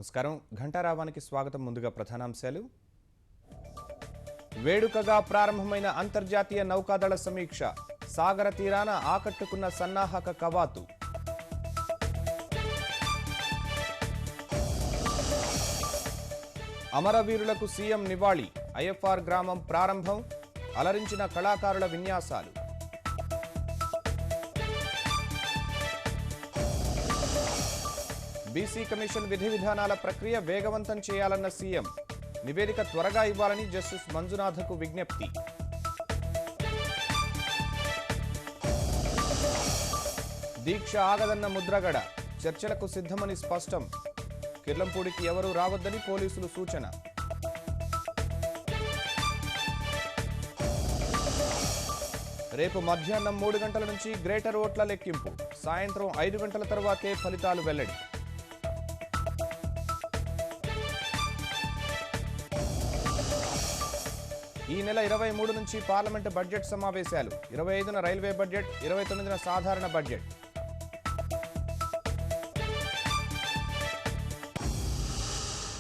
నమస్కారం ఘంటారావానికి స్వాగతం. ముందుగా ప్రధానాంశాలు. వేడుకగా ప్రారంభమైన అంతర్జాతీయ నౌకాదళ సమీక్ష, సాగర తీరాన ఆకట్టుకున్న సన్నాహక కవాతు. అమరవీరులకు సీఎం నివాళి, ఐఎఫ్ఆర్ గ్రామం ప్రారంభం, అలరించిన కళాకారుల విన్యాసాలు. బీసీ కమిషన్ విధి విధానాల ప్రక్రియ వేగవంతం చేయాలన్న సీఎం, నివేదిక త్వరగా ఇవ్వాలని జస్టిస్ మంజునాథకు విజ్ఞప్తి. దీక్ష ఆగదన్న ముద్రగడ, చర్చలకు సిద్ధమని స్పష్టం. కిర్లంపూడికి ఎవరూ రావద్దని పోలీసులు సూచన. రేపు మధ్యాహ్నం 3 గంటల నుంచి గ్రేటర్ ఓట్ల లెక్కింపు, సాయంత్రం 5 గంటల తర్వాతే ఫలితాలు వెల్లడి. ఈ నెల 23 నుంచి పార్లమెంటు బడ్జెట్ సమావేశాలు, 25న రైల్వే బడ్జెట్, 29న సాధారణ బడ్జెట్.